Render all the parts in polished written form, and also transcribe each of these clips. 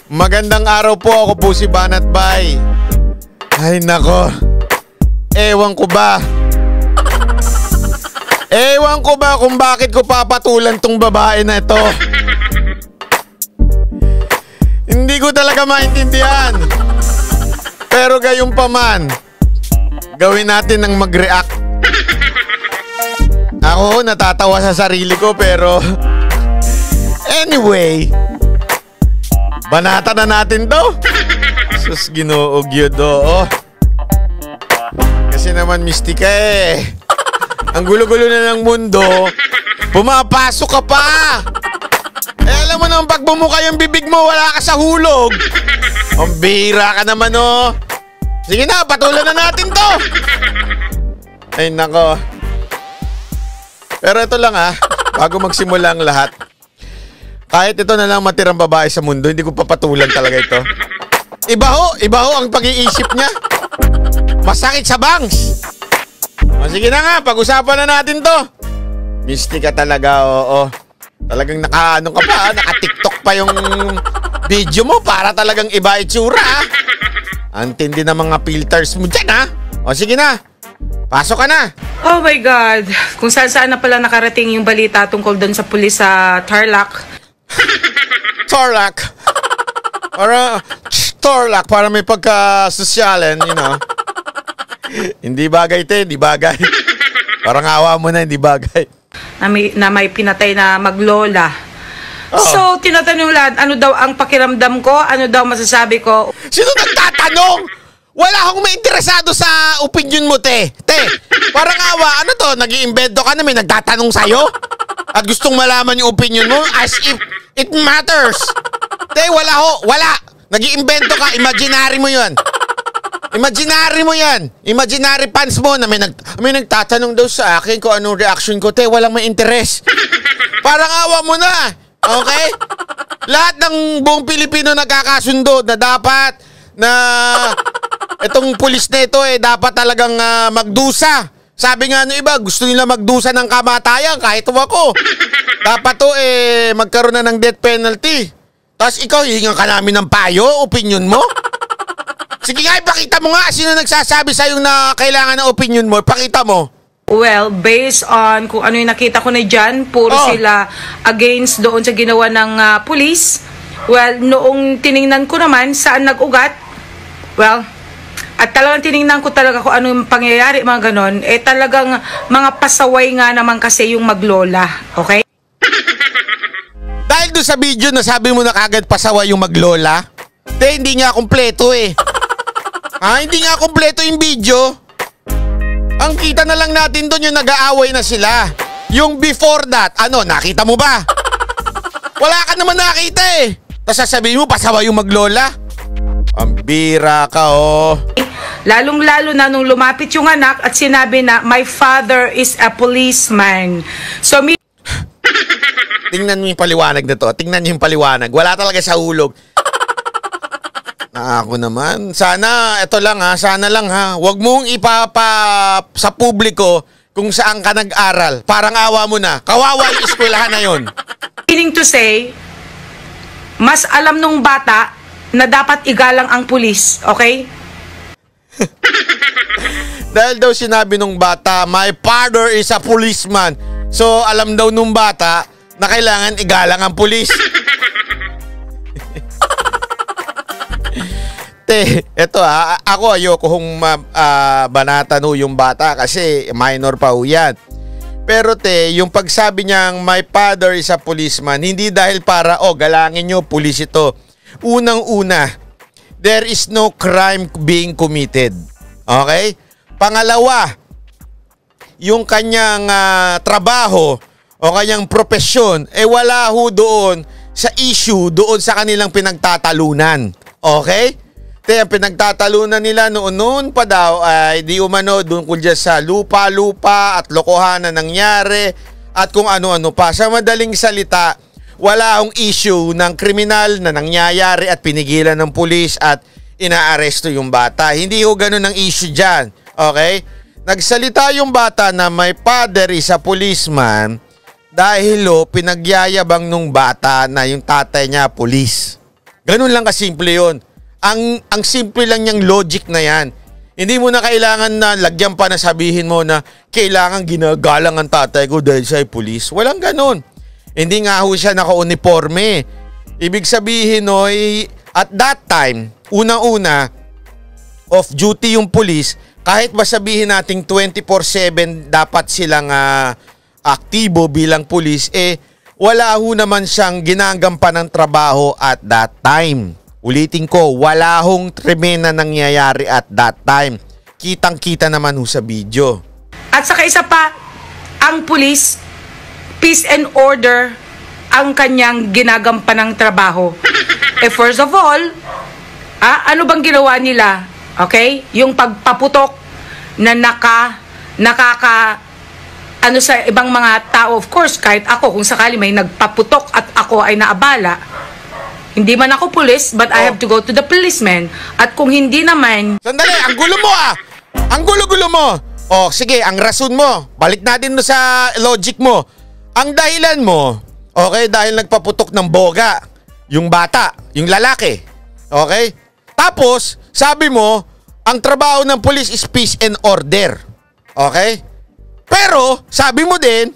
Magandang araw po, ako po si Banat Bay. Ay nako, ewan ko ba kung bakit ko papatulan tong babae na ito. Hindi ko talaga maintindihan. Pero gayon pa man, gawin natin ng mag-react. Ako natatawa sa sarili ko pero anyway, banata na natin to. Sus, Ginoog yun, oo. Kasi naman mistika eh. Ang gulo-gulo na ng mundo, pumapasok ka pa. Eh alam mo naman pag bumuka yung bibig mo, wala ka sa hulog. Ang bira ka naman oh. Sige na, patulan na natin to. Ay nako. Pero ito lang bago magsimula ang lahat. Kahit ito na lang matirang babae sa mundo, hindi ko papatulan talaga ito. Iba ho ang pag-iisip niya. Masakit sa bangs. O sige na nga, pag-usapan na natin to. Mistika talaga, oo. Talagang naka-ano ka pa, naka-TikTok pa yung video mo para talagang iba itsura. Ang tindi ng mga filters mo dyan O sige na, pasok ka na. Oh my God, kung saan na pala nakarating yung balita tungkol doon sa pulis sa Tarlac. Tarlac para may pagka-sosyalan, you know. Hindi bagay hindi bagay. Parang awa mo na, hindi bagay. Na may pinatay na maglola. So, tinatanong lahat, ano daw ang pakiramdam ko? Ano daw masasabi ko? Sino nagtatanong? Wala akong mainteresado sa opinion mo, te. Parang awa, ano to? Nag-iimbento ka na may nagtatanong sa'yo? At gustong malaman yung opinion mo as if it matters. Te, wala. Nag-iimbento ka, imaginary mo yun. Imaginary fans mo na may nagtatanong daw sa akin kung anong reaction ko. Te, walang may interes. Parang awa mo na. Okay? Lahat ng buong Pilipino nagkakasundo na dapat na itong pulis na ito dapat talagang magdusa. Sabi nga ng iba, gusto nila magdusa ng kamatayan kahit ako. Dapat to magkaroon na ng death penalty. Tapos ikaw, hihingan ka namin ng payo, opinion mo? Sige nga, ipakita mo nga. Sino nagsasabi sa'yo na kailangan ng opinion mo? Ipakita mo. Well, based on kung ano yung nakita ko na dyan, puro sila against doon sa ginawa ng police. Well, noong tiningnan ko naman saan nag-ugat, well, at talagang tiningnan ko talaga kung ano yung pangyayari, mga ganon, talagang mga pasaway nga naman kasi yung maglola, okay? Dahil doon sa video na sabi mo na kagad pasaway yung maglola, hindi nga kompleto hindi nga kompleto yung video. Ang kita na lang natin doon yung nag-aaway na sila. Yung before that, nakita mo ba? Wala ka naman nakita Tapos sasabihin mo pasaway yung maglola. Ang bira ka Lalong-lalo na nung lumapit yung anak at sinabi na, my father is a policeman. So, tingnan mo yung paliwanag na to. Tingnan niyo yung paliwanag. Wala talaga sa hulog. Ako naman. Sana, ito lang sana lang Huwag mong sa publiko kung saan ka nag-aral. Parang awa mo na. Kawawa yung eskwelahan na yun. Meaning to say, mas alam nung bata na dapat igalang ang pulis, okay? Dahil daw sinabi nung bata, my father is a policeman. So, alam daw nung bata na kailangan igalang ang pulis. Eto ako ayoko kung banatan yung bata kasi minor pa yan. Pero yung pagsabi niyang my father is a policeman, hindi dahil para galangin nyo, pulis ito. Unang-una, there is no crime being committed. Okay? Pangalawa, yung kanyang trabaho o kanyang profesyon, wala doon sa issue, doon sa kanilang pinagtatalunan. Okay? Ang pinagtatalunan nila noon pa daw ay di umano doon kung sa lupa-lupa at lokohan na nangyari at kung ano-ano pa. Sa madaling salita, wala akong issue ng kriminal na nangyayari at pinigilan ng pulis at inaaresto yung bata. Hindi ho ganun ang issue dyan. Okay? Nagsalita yung bata na my father is a policeman dahil pinagyayabang nung bata na yung tatay niya pulis. Ganun lang kasimple yun. Ang simple lang niyang logic na yan. Hindi mo na kailangan na lagyan pa na sabihin mo na kailangan ginagalang ang tatay ko dahil siya ay pulis. Walang ganun. Hindi nga ho siya naka-uniforme. Ibig sabihin no, at that time, unang-una, off-duty yung pulis, kahit ba sabihin nating 24/7 dapat silang aktibo bilang pulis, wala ho naman siyang ginagampan ng trabaho at that time. Ulitin ko, wala hong tremena nangyayari at that time. Kitang-kita naman ho sa video. At saka isa pa, ang pulis, peace and order ang kanyang ginagampan ng trabaho. First of all, ano bang ginawa nila? Okay? Yung pagpaputok na ano sa ibang mga tao, of course, kahit ako, kung sakali may nagpaputok at ako ay naabala, hindi man ako pulis, but I have to go to the policeman. At kung hindi naman... Sandali, ang gulo mo Ang gulo-gulo mo! Sige, ang rason mo. Balik natin sa logic mo. Ang dahilan mo, okay, dahil nagpaputok ng boga, yung bata, yung lalaki. Okay? Tapos, sabi mo, ang trabaho ng pulis is peace and order. Okay? Pero, sabi mo din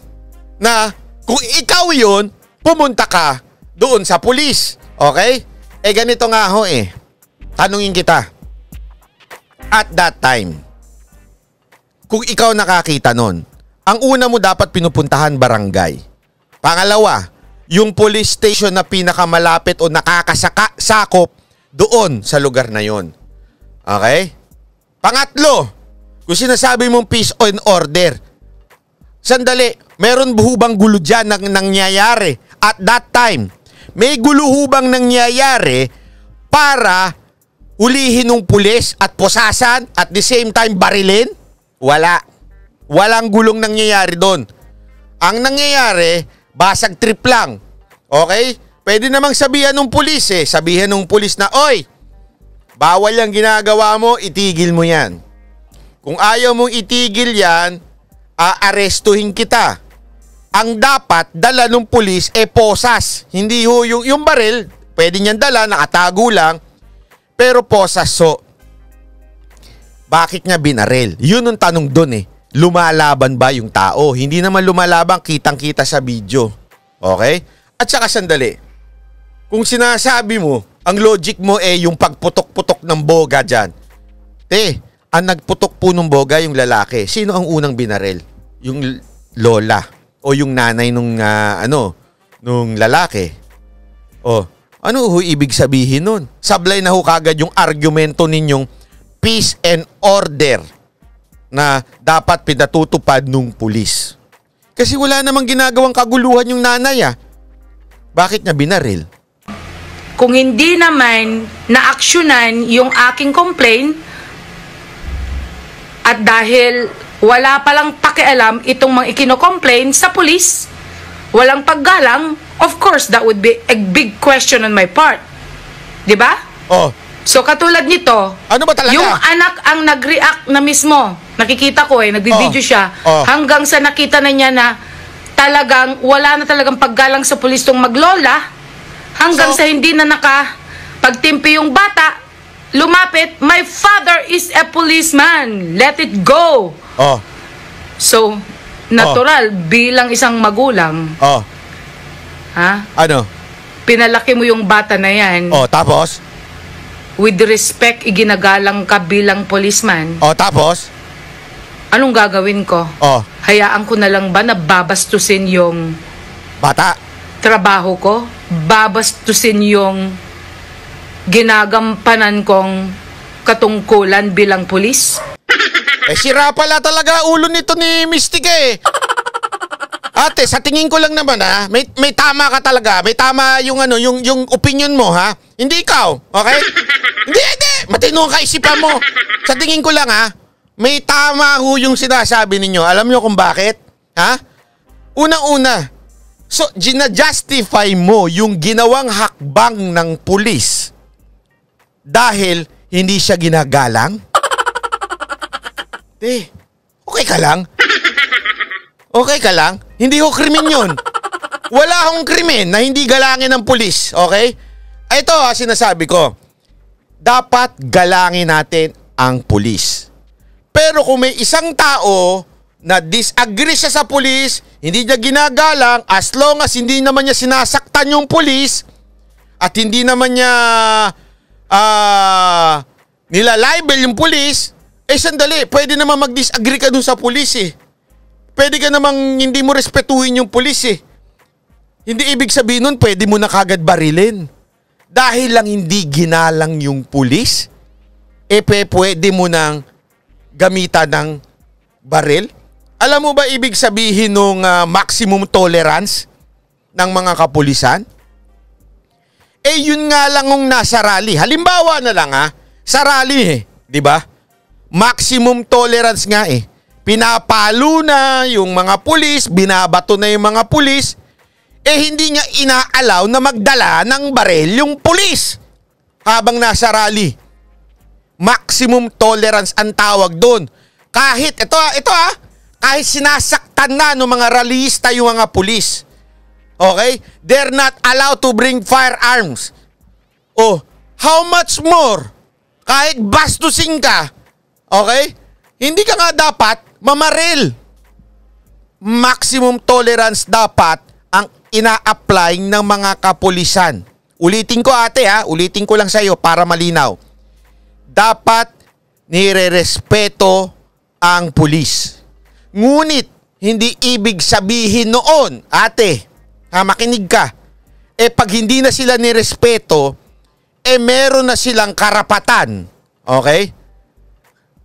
na kung ikaw yun, pumunta ka doon sa pulis. Okay? Ganito nga ho Tanungin kita. At that time, kung ikaw nakakita nun, ang una mo dapat pinupuntahan barangay. Pangalawa, yung police station na pinakamalapit o nakakasakop doon sa lugar na yon. Okay? Pangatlo, kung sinasabi mong peace and order, sandali, meron buhubang gulo dyan na nangyayari at that time. May guluhubang nangyayari para hulihin ng pulis at posasan at the same time barilin? Wala. Walang gulong nangyayari doon. Ang nangyayari, basag trip lang. Okay? Pwede namang sabihan ng pulis Sabihan ng pulis na, oy, bawal yung ginagawa mo, itigil mo yan. Kung ayaw mong itigil yan, aarestuhin kita. Ang dapat dala ng pulis posas. Hindi ho yung baril, pwede niyan dala, nakatago lang. Pero posas, so bakit niya binaril? Yun ang tanong doon Lumalaban ba yung tao? Hindi naman lumalaban, kitang-kita sa video. Okay? At saka sandali. Kung sinasabi mo, ang logic mo yung pagputok-putok ng boga dyan. Ang nagputok po ng boga yung lalaki. Sino ang unang binaril? Yung lola. O yung nanay nung lalaki. Ano ho ibig sabihin nun? Sablay na ho kagad yung argumento ninyong peace and order na dapat pinatutupad nung pulis. Kasi wala namang ginagawang kaguluhan yung nanay Bakit niya binaril? Kung hindi naman na-aksyonan yung aking complaint at dahil wala palang pakialam itong mga ikino-complain sa pulis, walang paggalang, of course, that would be a big question on my part. Diba? So, katulad nito, ano ba talaga? Yung anak ang nag-react na mismo. Nakikita ko nagbibideo siya. Hanggang sa nakita na niya na talagang wala na talagang paggalang sa pulis tong maglola. Hanggang sa hindi na nakapagtimpi yung bata, lumapit, my father is a policeman. Let it go. So, natural, bilang isang magulang. Ano? Pinalaki mo yung bata na yan. Tapos? With respect, iginagalang ka bilang policeman. Tapos? Anong gagawin ko? Hayaan ko na lang ba na babastusin yung bata? Trabaho ko? Babastusin yung ginagampanan kong katungkulan bilang pulis? Sira pala talaga ulo nito ni Mystic Ate, sa tingin ko lang naman may tama ka talaga. May tama yung yung opinion mo Hindi ikaw, okay? Hindi. Matino ang kaisipan mo. Sa tingin ko lang may tama ho yung sinasabi ninyo. Alam nyo kung bakit? Unang-una, so gina-justify mo yung ginawang hakbang ng pulis dahil hindi siya ginagalang? Okay ka lang? Okay ka lang? Hindi ko krimen yun. Wala akong krimen na hindi galangin ng pulis, okay? ito sinasabi ko, dapat galangin natin ang pulis. Pero kung may isang tao na disagree siya sa pulis, hindi niya ginagalang, as long as hindi naman niya sinasaktan yung pulis at hindi naman niya nilalibel yung pulis, sandali, pwede naman mag-disagree ka dun sa pulis eh. Pwede ka namang hindi mo respetuhin yung pulis eh. Hindi ibig sabihin nun, pwede mo na kagad barilin. Dahil lang hindi ginalang yung pulis, pwede mo nang gamitan ng baril. Alam mo ba ibig sabihin ng maximum tolerance ng mga kapulisan? Yun nga lang ng nasa rally. Halimbawa na lang sa rally di ba? Maximum tolerance nga Pinapalo na yung mga pulis, binabato na yung mga pulis, hindi niya inaalaw na magdala ng baril yung pulis habang nasa rally. Maximum tolerance ang tawag doon. Kahit, kahit sinasaktan na ng mga rallyista yung mga pulis. Okay? They're not allowed to bring firearms. How much more? Kahit bastusin ka, okay? Hindi ka nga dapat mamaril. Maximum tolerance dapat ang ina-apply ng mga kapulisan. Ulitin ko ulitin ko lang sa iyo para malinaw. Dapat nire-respeto ang pulis. Ngunit, hindi ibig sabihin noon, makinig ka, pag hindi na sila nirespeto, meron na silang karapatan, okay?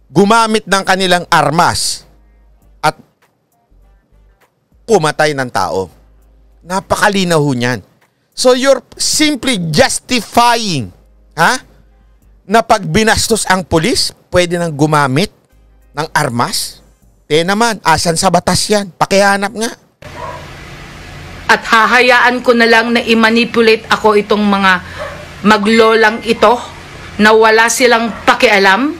Gumamit ng kanilang armas at pumatay ng tao. Napakalinaw niyan. So you're simply justifying, na pag binastos ang pulis, pwede nang gumamit ng armas? Naman, asan sa batas yan? Pakihanap nga. At hahayaan ko na lang na i-manipulate ako itong mga maglolang ito na wala silang pakialam.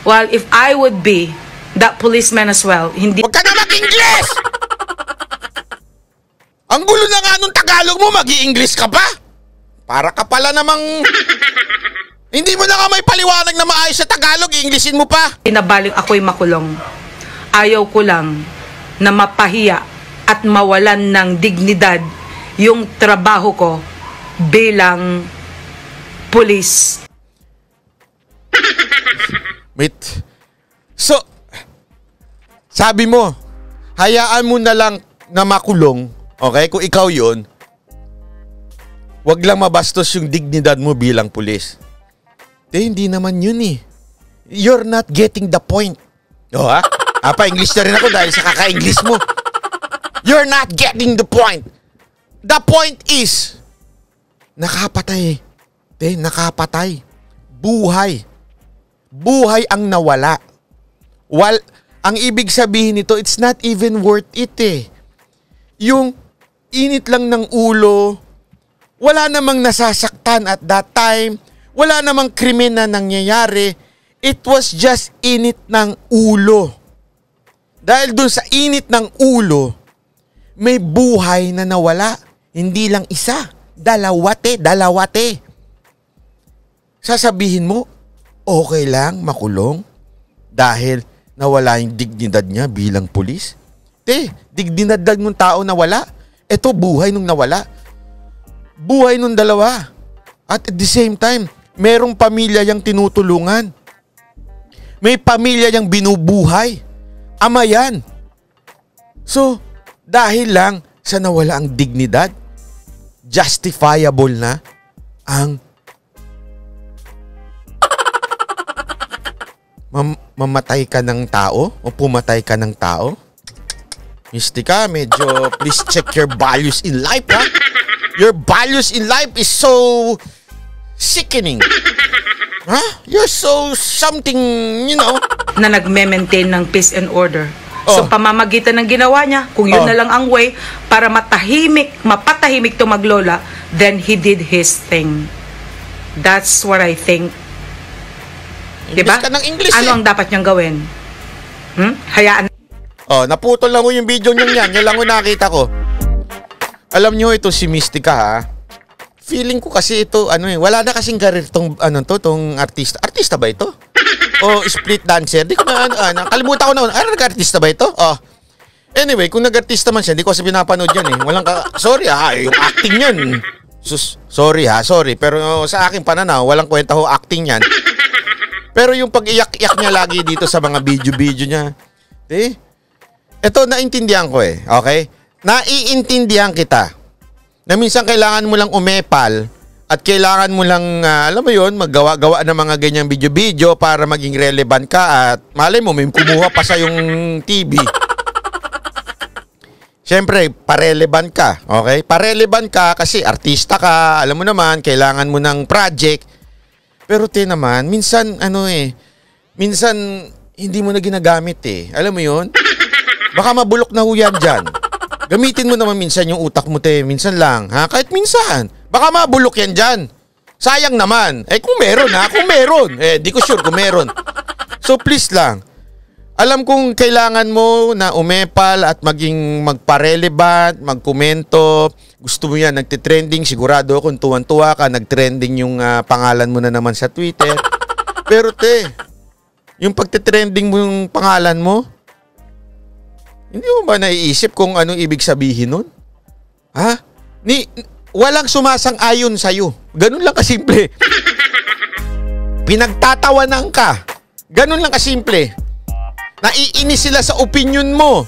Well, if I would be that policeman as well, hindi... Huwag ka na mag-English! Ang gulo na nga nung Tagalog mo, mag-i-English ka pa? Para ka pala namang... Hindi mo na nga may paliwanag na maayos sa Tagalog, i-Englishin mo pa. Pinabalik ako'y makulong. Ayaw ko lang na mapahiya at mawalan ng dignidad yung trabaho ko bilang pulis. Wait. So, sabi mo, hayaan mo na lang na makulong, okay? Kung ikaw yun, wag lang mabastos yung dignidad mo bilang pulis. Hindi naman yun You're not getting the point. Pa-English na rin ako dahil sa kaka-English mo. You're not getting the point. The point is, nakapatay. Nakapatay. Buhay. Buhay ang nawala. Ang ibig sabihin nito, it's not even worth it Yung init lang ng ulo, wala namang nasasaktan at that time, wala namang krimen na nangyayari, it was just init ng ulo. Dahil dun sa init ng ulo, may buhay na nawala. Hindi lang isa, dalawate. Sasabihin mo, okay lang makulong dahil nawala yung dignidad niya bilang pulis? Dignidad ng tao nawala. Ito, buhay nung nawala. Buhay nung dalawa. At at the same time, merong pamilya yang tinutulungan. May pamilya yang binubuhay. Ama yan. So, dahil lang sa nawala ang dignidad, justifiable na ang mamatay ka ng tao o pumatay ka ng tao. Mystica, medyo please check your values in life, Your values in life is so sickening. You're so something, na nagme-maintain ng peace and order. So pamamagitan ng ginawa niya, kung yun na lang ang way para mapatahimik to maglola, then he did his thing. That's what I think. Diba? Ka ng English, ano ang dapat niyang gawin? Hayaan. Naputol lang ko yung video niyan. Yan lang ko nakita ko. Alam niyo ito si Mystica feeling ko kasi ito, wala na kasing career tong artista. Artista ba ito? O split dancer? Di ko nakalimutan ko na, nag-artista ba ito? Oh. Anyway, kung nag-artista man siya, di ko kasi pinapanood yan eh. Sorry yung acting yan. Sorry. Pero sa aking pananaw, walang kwenta ho acting yan. Pero yung pag-iyak-iyak niya lagi dito sa mga video niya, ito, naintindihan ko eh. Okay? Naiintindihan kita. Na minsan kailangan mo lang umepal at kailangan mo lang, alam mo yun, maggawa-gawa ng mga ganyang video-video para maging relevant ka at malay mo, may kumuha pa sa yung TV. Siyempre, parelevant ka, okay? Parelevant ka kasi artista ka, alam mo naman, kailangan mo ng project. Pero naman, minsan, minsan hindi mo na ginagamit eh. Alam mo yun? Baka mabulok na ho yan dyan. Gamitin mo naman minsan yung utak mo, minsan lang, ha? Kahit minsan. Baka mabulok yan dyan. Sayang naman. Kung meron, ha? Kung meron. Di ko sure kung meron. So, please lang. Alam kong kailangan mo na umepal at maging magparelevant, magkomento. Gusto mo yan, nagtitrending. Sigurado kung tuwan-tuwa ka, nagtrending yung pangalan mo na naman sa Twitter. Pero, yung pagtitrending mo yung pangalan mo, hindi mo ba naiisip kung anong ibig sabihin nun? Ha? Walang sumasang-ayon sa'yo. Ganun lang kasimple. Pinagtatawanan ka. Ganun lang kasimple. Naiinis sila sa opinion mo.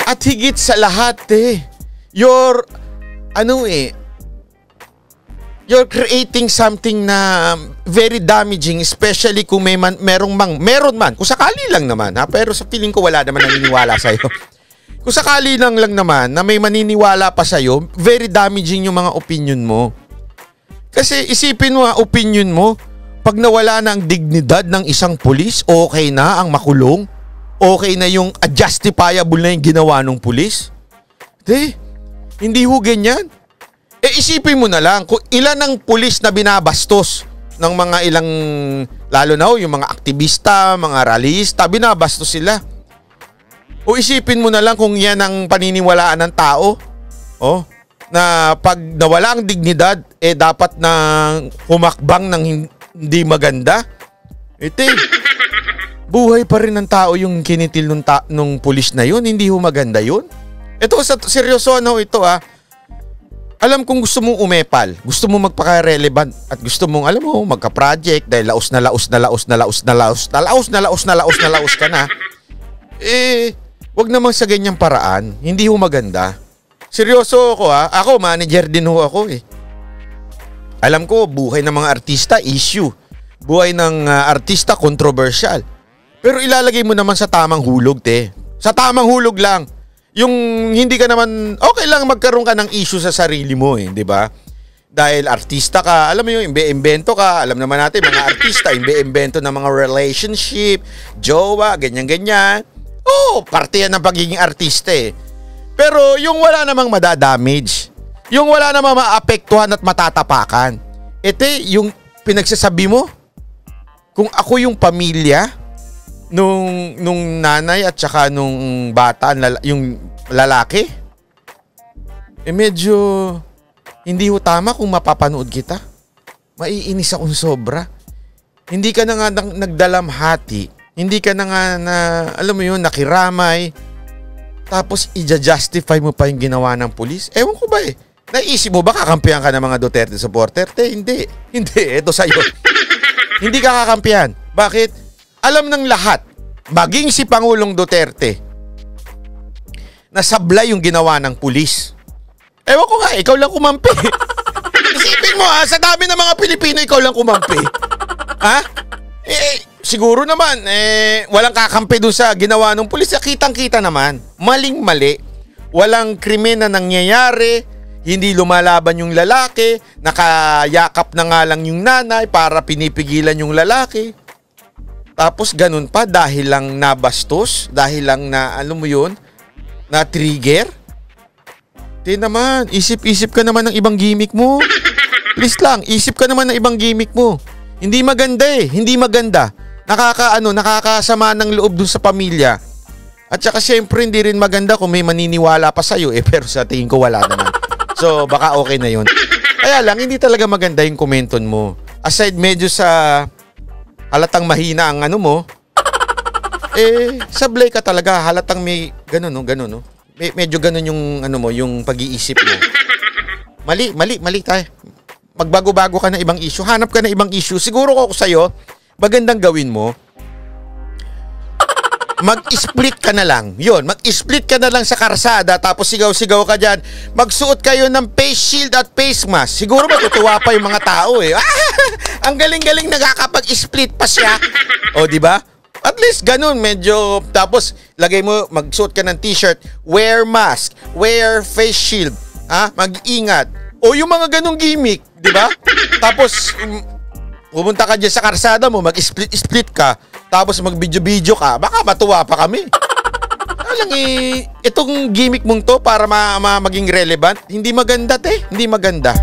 At higit sa lahat, you're creating something na very damaging, especially kung meron man. Kung sakali lang naman, ha? Pero sa feeling ko wala naman naniniwala sa'yo. Kung sakali lang naman na may maniniwala pa sa'yo, very damaging yung mga opinion mo. Kasi isipin mo opinion mo, pag nawala na ang dignidad ng isang pulis, okay na ang makulong? Okay na yung justifiable na yung ginawa ng pulis? Hindi ho ganyan. Isipin mo na lang, kung ilan ang pulis na binabastos ng mga ilang, lalo na yung mga aktivista, mga rallyista, binabastos sila. O isipin mo na lang kung yan ang paniniwalaan ng tao, na pag nawala ang dignidad, dapat na humakbang ng hindi maganda. Buhay pa rin ng tao yung kinitil nung pulis na yun, hindi ho maganda yun. Ito, seryoso ito Alam kong gusto mong umepal, gusto mong magpaka-relevant at gusto mong, alam mo, magka-project dahil laos ka na. Wag naman sa ganyang paraan. Hindi ho maganda. Seryoso ako Ako, manager din ho ako Alam ko, buhay ng mga artista, issue. Buhay ng artista, controversial. Pero ilalagay mo naman sa tamang hulog, Sa tamang hulog lang. Yung hindi ka naman, okay lang magkaroon ka ng issue sa sarili mo, di ba? Dahil artista ka, alam mo yung imbe-imbento ka. Alam naman natin, mga artista, imbe-imbento ng mga relationship, jowa, ganyan-ganyan. Parte yan ng pagiging artista Pero yung wala namang madadamage, yung wala namang maapektuhan at matatapakan, yung pinagsasabi mo, kung ako yung pamilya nung nanay at saka nung bata, yung lalaki, medyo hindi ho tama kung mapapanood kita. Maiinis akong sobra. Hindi ka na nga nagdalamhati. Hindi ka na nga alam mo yun, nakiramay. Tapos i-justify mo pa yung ginawa ng pulis. Ewan ko ba Naisip mo ba kakampihan ka ng mga Duterte supporter? Hindi. Ito sa'yo. Hindi ka kakampihan. Bakit? Alam ng lahat, maging si Pangulong Duterte, na sablay yung ginawa ng pulis. Ewan ko nga, ikaw lang kumampi. Isipin mo sa dami ng mga Pilipino, ikaw lang kumampi. Siguro naman, walang kakampi doon sa ginawa ng pulis. Kitang-kita naman, maling-mali. Walang krimen na nangyayari, hindi lumalaban yung lalaki, nakayakap na nga lang yung nanay para pinipigilan yung lalaki. Tapos ganun pa, dahil lang nabastos, dahil lang na, alam mo yun, na-trigger. Naman, isip-isip ka naman ng ibang gimmick mo. Please lang, isip ka naman ng ibang gimmick mo. Hindi maganda hindi maganda. Nakakasama ng loob dun sa pamilya. At saka syempre hindi rin maganda kung may maniniwala pa sa'yo pero sa tingin ko wala naman. So baka okay na yun. Kaya lang, hindi talaga maganda yung komenton mo. Aside medyo sa halatang mahina ang ano mo, sablay ka talaga. Halatang may ganun, no? Ganun, no? Medyo ganun yung ano mo, yung pag-iisip mo. Mali tayo. Magbago-bago ka na ibang issue. Hanap ka na ibang issue. Siguro ko sa'yo, magandang gawin mo, mag-split ka na lang. Yun, mag-split ka na lang sa karsada tapos sigaw-sigaw ka dyan. Magsuot kayo ng face shield at face mask. Siguro matutuwa pa yung mga tao eh. Ang galing-galing nakakapag-split pa siya. O, di ba? At least ganun, medyo, tapos lagay mo, magsuot ka ng t-shirt, wear mask, wear face shield, mag-ingat. O yung mga ganung gimmick, di ba? Tapos, pumunta ka dyan sa karsada mo, mag-split ka, tapos mag-video-video ka, baka matuwa pa kami. Alang itong gimmick mong to para maging relevant, hindi maganda, te. Hindi maganda.